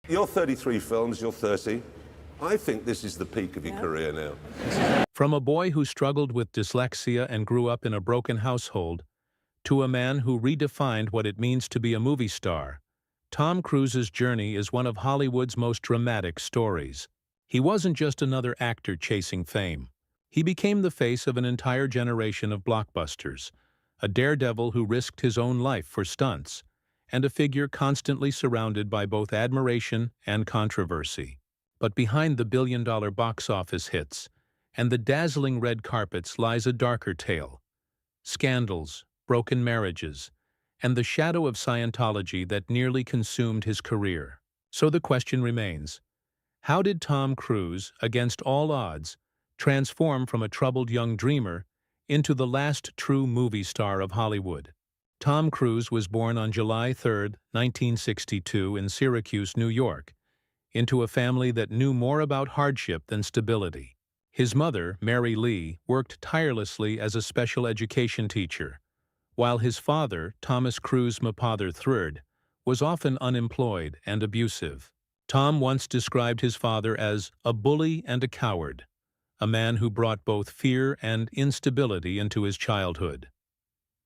You're 33 films, you're 30. I think this is the peak of your career now. From a boy who struggled with dyslexia and grew up in a broken household, to a man who redefined what it means to be a movie star, Tom Cruise's journey is one of Hollywood's most dramatic stories. He wasn't just another actor chasing fame. He became the face of an entire generation of blockbusters, a daredevil who risked his own life for stunts, and a figure constantly surrounded by both admiration and controversy. But behind the billion-dollar box office hits and the dazzling red carpets lies a darker tale: scandals, broken marriages, and the shadow of Scientology that nearly consumed his career. So the question remains, how did Tom Cruise, against all odds, transform from a troubled young dreamer into the last true movie star of Hollywood? Tom Cruise was born on July 3, 1962 in Syracuse, New York, into a family that knew more about hardship than stability. His mother, Mary Lee, worked tirelessly as a special education teacher, while his father, Thomas Cruise Mapother III, was often unemployed and abusive. Tom once described his father as a bully and a coward, a man who brought both fear and instability into his childhood.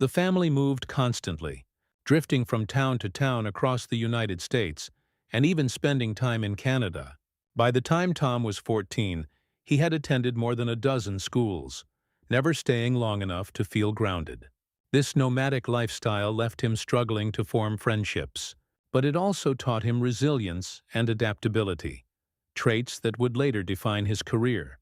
The family moved constantly, drifting from town to town across the United States, and even spending time in Canada. By the time Tom was 14, he had attended more than a dozen schools, never staying long enough to feel grounded. This nomadic lifestyle left him struggling to form friendships, but it also taught him resilience and adaptability, traits that would later define his career.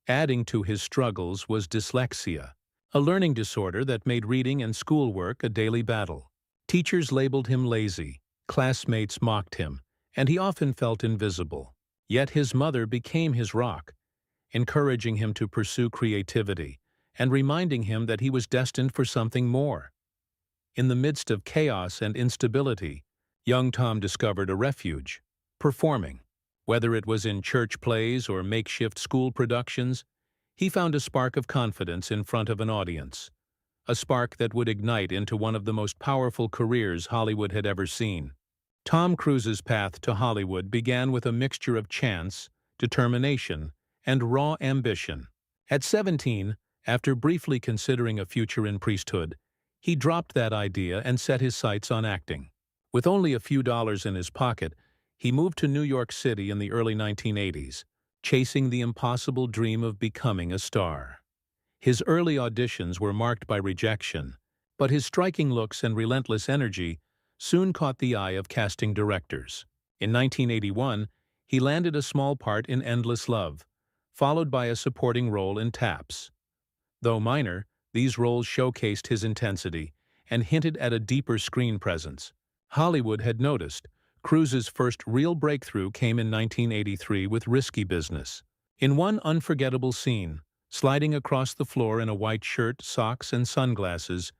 Adding to his struggles was dyslexia, a learning disorder that made reading and schoolwork a daily battle. Teachers labeled him lazy, classmates mocked him, and he often felt invisible. Yet his mother became his rock, encouraging him to pursue creativity and reminding him that he was destined for something more. In the midst of chaos and instability, young Tom discovered a refuge: performing. Whether it was in church plays or makeshift school productions, he found a spark of confidence in front of an audience, a spark that would ignite into one of the most powerful careers Hollywood had ever seen. Tom Cruise's path to Hollywood began with a mixture of chance, determination, and raw ambition. At 17, after briefly considering a future in priesthood, he dropped that idea and set his sights on acting. With only a few dollars in his pocket, he moved to New York City in the early 1980s, chasing the impossible dream of becoming a star. His early auditions were marked by rejection, but his striking looks and relentless energy soon caught the eye of casting directors. In 1981, he landed a small part in Endless Love, followed by a supporting role in Taps. Though minor, these roles showcased his intensity and hinted at a deeper screen presence. Hollywood had noticed. Cruise's first real breakthrough came in 1983 with Risky Business. In one unforgettable scene, sliding across the floor in a white shirt, socks, and sunglasses,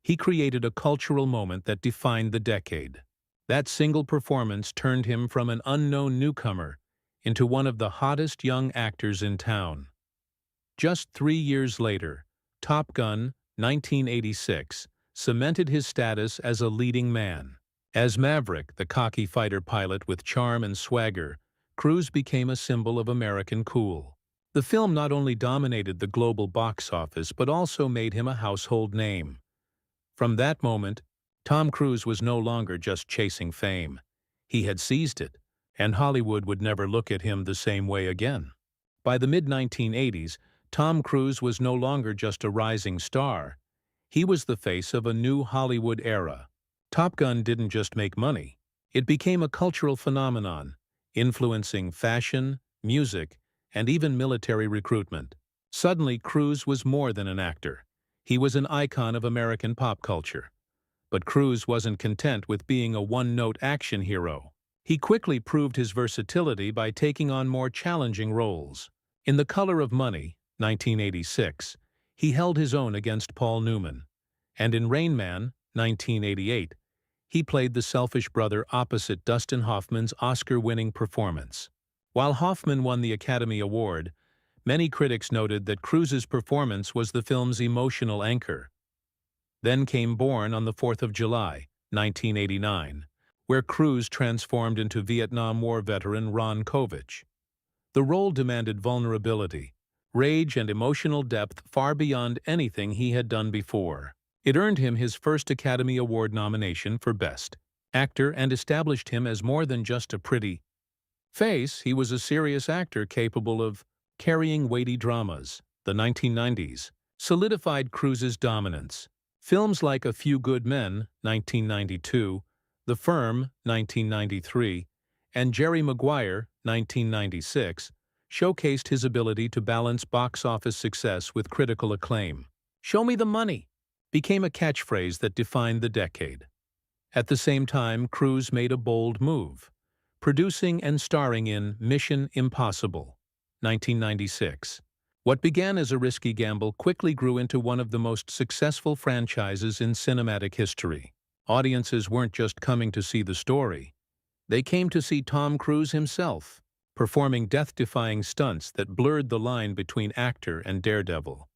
he created a cultural moment that defined the decade. That single performance turned him from an unknown newcomer into one of the hottest young actors in town. Just 3 years later, Top Gun, 1986, cemented his status as a leading man. As Maverick, the cocky fighter pilot with charm and swagger, Cruise became a symbol of American cool. The film not only dominated the global box office but also made him a household name. From that moment, Tom Cruise was no longer just chasing fame. He had seized it, and Hollywood would never look at him the same way again. By the mid-1980s, Tom Cruise was no longer just a rising star. He was the face of a new Hollywood era. Top Gun didn't just make money. It became a cultural phenomenon, influencing fashion, music, and even military recruitment. Suddenly, Cruise was more than an actor. He was an icon of American pop culture. But Cruise wasn't content with being a one-note action hero. He quickly proved his versatility by taking on more challenging roles. In The Color of Money, 1986, he held his own against Paul Newman. And in Rain Man, 1988, he played the selfish brother opposite Dustin Hoffman's Oscar-winning performance. While Hoffman won the Academy Award, many critics noted that Cruise's performance was the film's emotional anchor. Then came Born on the 4th of July, 1989, where Cruise transformed into Vietnam War veteran Ron Kovic. The role demanded vulnerability, rage, and emotional depth far beyond anything he had done before. It earned him his first Academy Award nomination for Best Actor and established him as more than just a pretty face. He was a serious actor capable of carrying weighty dramas. The 1990s solidified Cruise's dominance. Films like A Few Good Men, 1992, The Firm, 1993, and Jerry Maguire, 1996, showcased his ability to balance box office success with critical acclaim. "Show me the money" became a catchphrase that defined the decade. At the same time, Cruise made a bold move, producing and starring in Mission Impossible, 1996. What began as a risky gamble quickly grew into one of the most successful franchises in cinematic history. Audiences weren't just coming to see the story. They came to see Tom Cruise himself, performing death-defying stunts that blurred the line between actor and daredevil.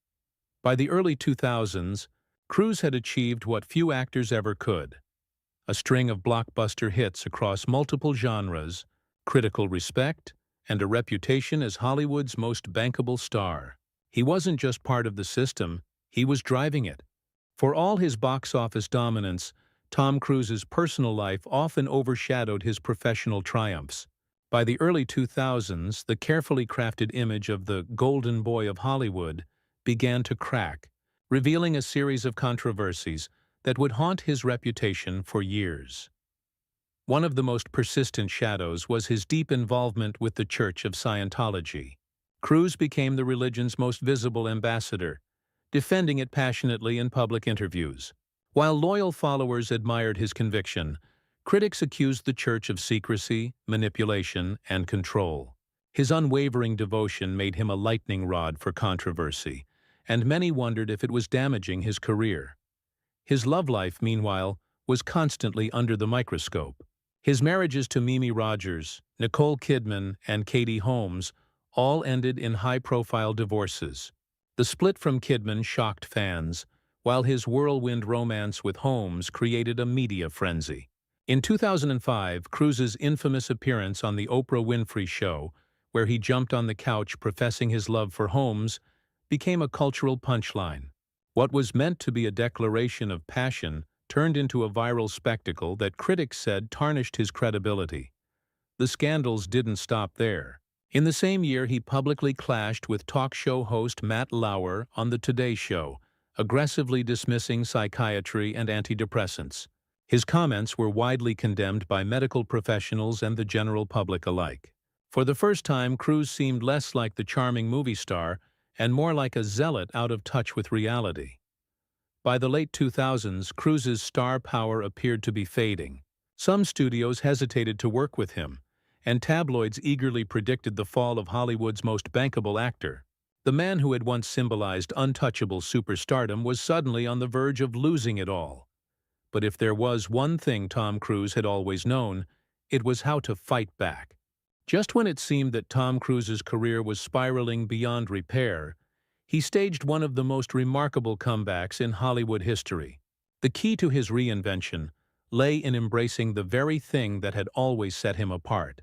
By the early 2000s, Cruise had achieved what few actors ever could: a string of blockbuster hits across multiple genres, critical respect, and a reputation as Hollywood's most bankable star. He wasn't just part of the system, he was driving it. For all his box office dominance, Tom Cruise's personal life often overshadowed his professional triumphs. By the early 2000s, the carefully crafted image of the golden boy of Hollywood began to crack, revealing a series of controversies that would haunt his reputation for years. One of the most persistent shadows was his deep involvement with the Church of Scientology. Cruise became the religion's most visible ambassador, defending it passionately in public interviews. While loyal followers admired his conviction, critics accused the church of secrecy, manipulation, and control. His unwavering devotion made him a lightning rod for controversy, and many wondered if it was damaging his career. His love life, meanwhile, was constantly under the microscope. His marriages to Mimi Rogers, Nicole Kidman, and Katie Holmes all ended in high-profile divorces. The split from Kidman shocked fans, while his whirlwind romance with Holmes created a media frenzy. In 2005, Cruise's infamous appearance on The Oprah Winfrey Show, where he jumped on the couch professing his love for Holmes, became a cultural punchline. What was meant to be a declaration of passion turned into a viral spectacle that critics said tarnished his credibility. The scandals didn't stop there. In the same year, he publicly clashed with talk show host Matt Lauer on The Today Show, aggressively dismissing psychiatry and antidepressants. His comments were widely condemned by medical professionals and the general public alike. For the first time, Cruise seemed less like the charming movie star and more like a zealot out of touch with reality. By the late 2000s, Cruise's star power appeared to be fading. Some studios hesitated to work with him, and tabloids eagerly predicted the fall of Hollywood's most bankable actor. The man who had once symbolized untouchable superstardom was suddenly on the verge of losing it all. But if there was one thing Tom Cruise had always known, it was how to fight back. Just when it seemed that Tom Cruise's career was spiraling beyond repair, he staged one of the most remarkable comebacks in Hollywood history. The key to his reinvention lay in embracing the very thing that had always set him apart: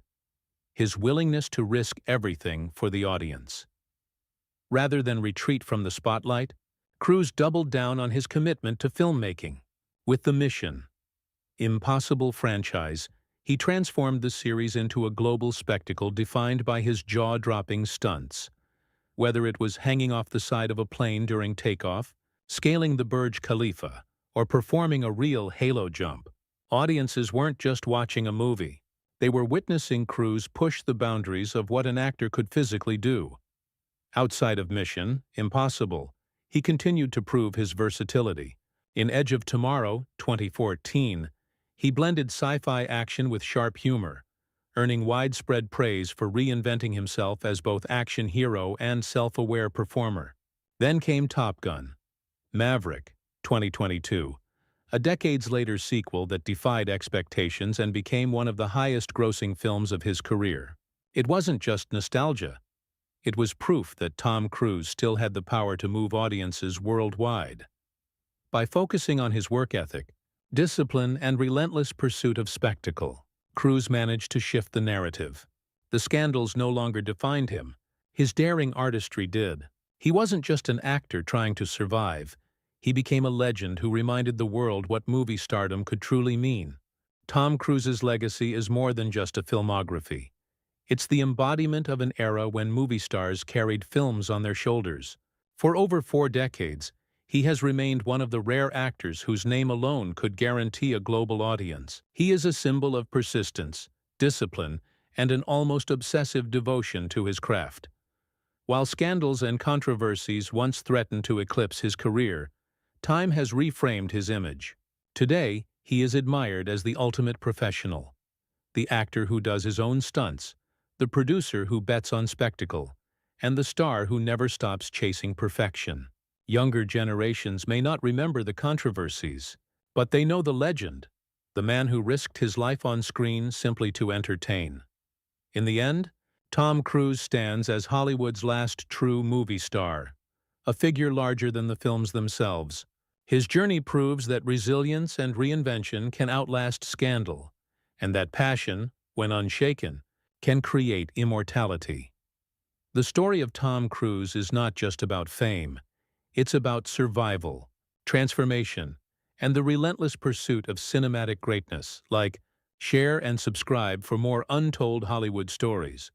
his willingness to risk everything for the audience. Rather than retreat from the spotlight, Cruise doubled down on his commitment to filmmaking. With the Mission Impossible franchise, he transformed the series into a global spectacle defined by his jaw-dropping stunts. Whether it was hanging off the side of a plane during takeoff, scaling the Burj Khalifa, or performing a real halo jump, audiences weren't just watching a movie. They were witnessing Cruise push the boundaries of what an actor could physically do. Outside of Mission Impossible, he continued to prove his versatility. In Edge of Tomorrow, 2014, he blended sci-fi action with sharp humor, earning widespread praise for reinventing himself as both action hero and self-aware performer. Then came Top Gun: Maverick, 2022, a decades-later sequel that defied expectations and became one of the highest-grossing films of his career. It wasn't just nostalgia. It was proof that Tom Cruise still had the power to move audiences worldwide. By focusing on his work ethic, discipline, and relentless pursuit of spectacle. Cruise managed to shift the narrative. The scandals no longer defined him. His daring artistry did. He wasn't just an actor trying to survive. He became a legend who reminded the world what movie stardom could truly mean. Tom Cruise's legacy is more than just a filmography. It's the embodiment of an era when movie stars carried films on their shoulders. For over 4 decades, he has remained one of the rare actors whose name alone could guarantee a global audience. He is a symbol of persistence, discipline, and an almost obsessive devotion to his craft. While scandals and controversies once threatened to eclipse his career, time has reframed his image. Today, he is admired as the ultimate professional, the actor who does his own stunts, the producer who bets on spectacle, and the star who never stops chasing perfection. Younger generations may not remember the controversies, but they know the legend, the man who risked his life on screen simply to entertain. In the end, Tom Cruise stands as Hollywood's last true movie star, a figure larger than the films themselves. His journey proves that resilience and reinvention can outlast scandal, and that passion, when unshaken, can create immortality. The story of Tom Cruise is not just about fame. It's about survival, transformation, and the relentless pursuit of cinematic greatness. Like, share and subscribe for more untold Hollywood stories.